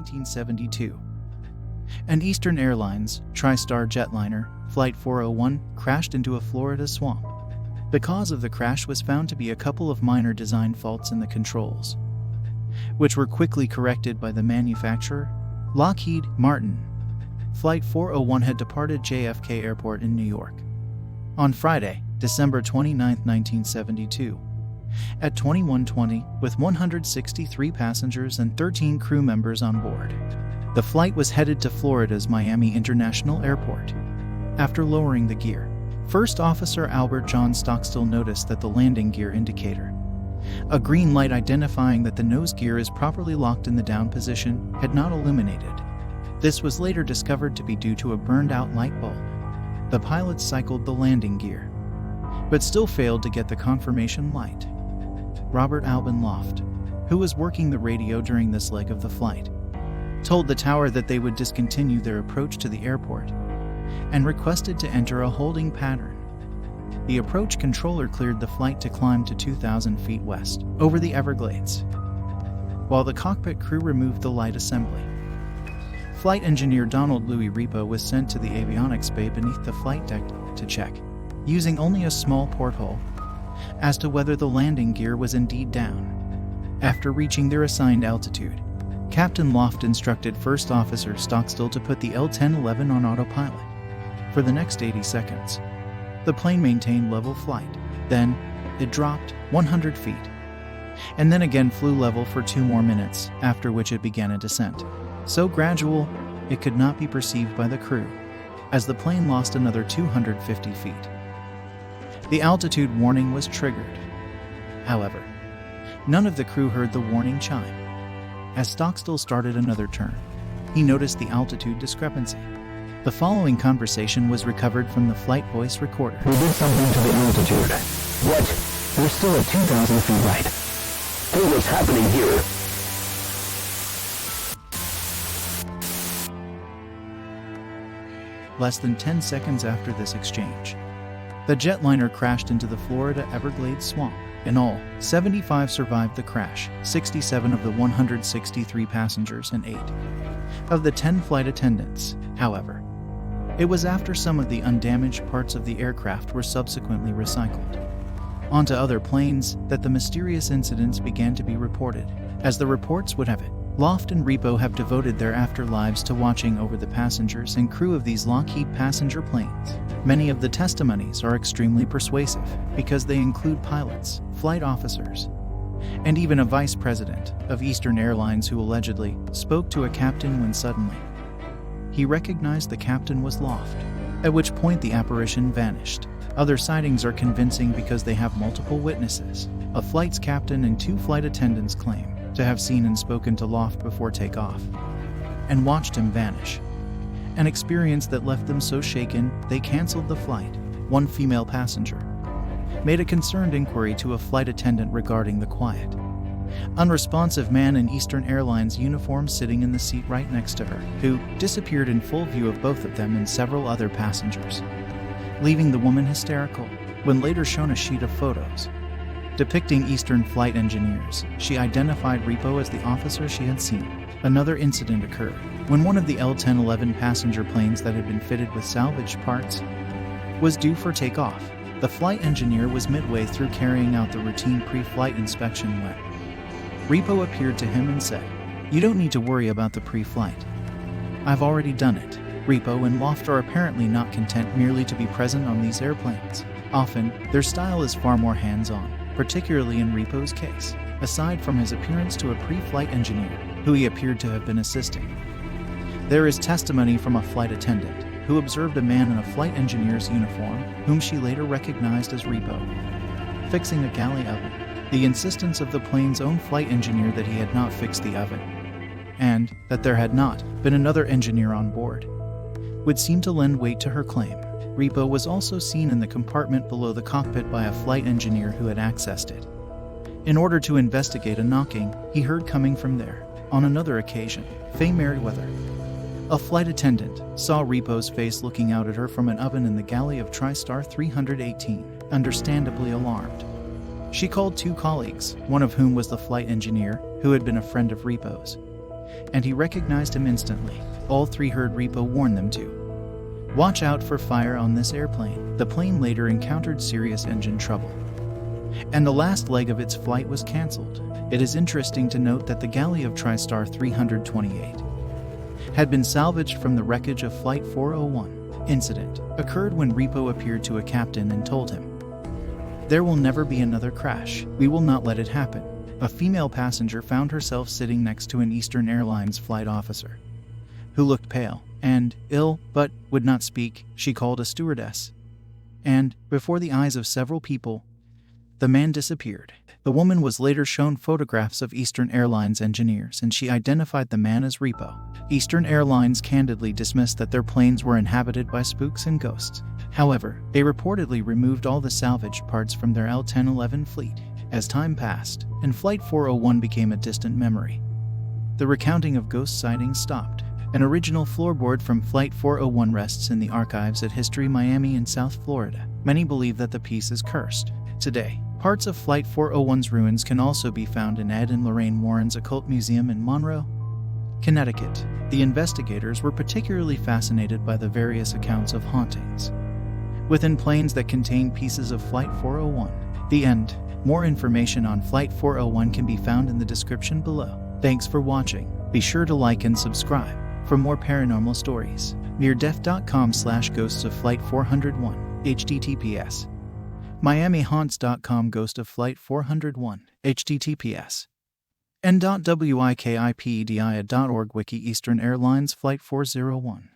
1972. An Eastern Airlines TriStar jetliner, Flight 401, crashed into a Florida swamp. The cause of the crash was found to be a couple of minor design faults in the controls, which were quickly corrected by the manufacturer, Lockheed Martin. Flight 401 had departed JFK Airport in New York on Friday, December 29, 1972, at 21:20 with 163 passengers and 13 crew members on board. The flight was headed to Florida's Miami International Airport. After lowering the gear, First Officer Albert John Stockstill noticed that the landing gear indicator, a green light identifying that the nose gear is properly locked in the down position, had not illuminated. This was later discovered to be due to a burned-out light bulb. The pilots cycled the landing gear, but still failed to get the confirmation light. Robert Alban Loft, who was working the radio during this leg of the flight, told the tower that they would discontinue their approach to the airport and requested to enter a holding pattern. The approach controller cleared the flight to climb to 2,000 feet west, over the Everglades, while the cockpit crew removed the light assembly. Flight engineer Donald Louis Repo was sent to the avionics bay beneath the flight deck to check, using only a small porthole, as to whether the landing gear was indeed down. After reaching their assigned altitude, Captain Loft instructed First Officer Stockstill to put the L-1011 on autopilot. For the next 80 seconds, the plane maintained level flight. Then, it dropped 100 feet, and then again flew level for 2 more minutes, after which it began a descent. So gradual, it could not be perceived by the crew, as the plane lost another 250 feet. The altitude warning was triggered. However, none of the crew heard the warning chime. As Stockstill started another turn, he noticed the altitude discrepancy. The following conversation was recovered from the flight voice recorder. We did something to the altitude. What? We're still at 2,000 feet right. What was happening here? Less than 10 seconds after this exchange, the jetliner crashed into the Florida Everglades swamp. In all, 75 survived the crash, 67 of the 163 passengers and 8 of the 10 flight attendants. However, it was after some of the undamaged parts of the aircraft were subsequently recycled onto other planes that the mysterious incidents began to be reported. As the reports would have it, Loft and Repo have devoted their afterlives to watching over the passengers and crew of these Lockheed passenger planes. Many of the testimonies are extremely persuasive because they include pilots, flight officers, and even a vice president of Eastern Airlines who allegedly spoke to a captain when suddenly he recognized the captain was Loft, at which point the apparition vanished. Other sightings are convincing because they have multiple witnesses. A flight's captain and 2 flight attendants claim to have seen and spoken to Loft before takeoff, and watched him vanish, an experience that left them so shaken they canceled the flight. One female passenger made a concerned inquiry to a flight attendant regarding the quiet, unresponsive man in Eastern Airlines uniform sitting in the seat right next to her, who disappeared in full view of both of them and several other passengers, leaving the woman hysterical. When later shown a sheet of photos depicting Eastern flight engineers, she identified Repo as the officer she had seen. Another incident occurred when one of the L-1011 passenger planes that had been fitted with salvaged parts was due for takeoff. The flight engineer was midway through carrying out the routine pre-flight inspection when Repo appeared to him and said, "You don't need to worry about the pre-flight. I've already done it." Repo and Loft are apparently not content merely to be present on these airplanes. Often, their style is far more hands-on, particularly in Repo's case. Aside from his appearance to a pre-flight engineer, who he appeared to have been assisting, there is testimony from a flight attendant who observed a man in a flight engineer's uniform, whom she later recognized as Repo, fixing a galley oven. The insistence of the plane's own flight engineer that he had not fixed the oven, and that there had not been another engineer on board, would seem to lend weight to her claim. Repo was also seen in the compartment below the cockpit by a flight engineer who had accessed it in order to investigate a knocking he heard coming from there. On another occasion, Faye Merriweather, a flight attendant, saw Repo's face looking out at her from an oven in the galley of TriStar 318. Understandably alarmed, she called 2 colleagues, one of whom was the flight engineer, who had been a friend of Repo's. and he recognized him instantly. All three heard Repo warn them to watch out for fire on this airplane. The plane later encountered serious engine trouble, and the last leg of its flight was cancelled. It is interesting to note that the galley of TriStar 328 had been salvaged from the wreckage of Flight 401. Incident occurred when Repo appeared to a captain and told him, "There will never be another crash. We will not let it happen." A female passenger found herself sitting next to an Eastern Airlines flight officer who looked pale and ill but would not speak. She called a stewardess, and, before the eyes of several people, the man disappeared. The woman was later shown photographs of Eastern Airlines engineers, and she identified the man as Repo. Eastern Airlines candidly dismissed that their planes were inhabited by spooks and ghosts. However, they reportedly removed all the salvaged parts from their L-1011 fleet. As time passed, and Flight 401 became a distant memory, the recounting of ghost sightings stopped. An original floorboard from Flight 401 rests in the archives at History Miami in South Florida. Many believe that the piece is cursed. Today, parts of Flight 401's ruins can also be found in Ed and Lorraine Warren's Occult Museum in Monroe, Connecticut. The investigators were particularly fascinated by the various accounts of hauntings within planes that contain pieces of Flight 401. The end. More information on Flight 401 can be found in the description below. Thanks for watching. Be sure to like and subscribe for more paranormal stories. NearDeath.com/Ghosts of Flight 401. HTTPS. MiamiHaunts.com Ghost of Flight 401. HTTPS. N.wikipedi.org Wiki Eastern Airlines Flight 401.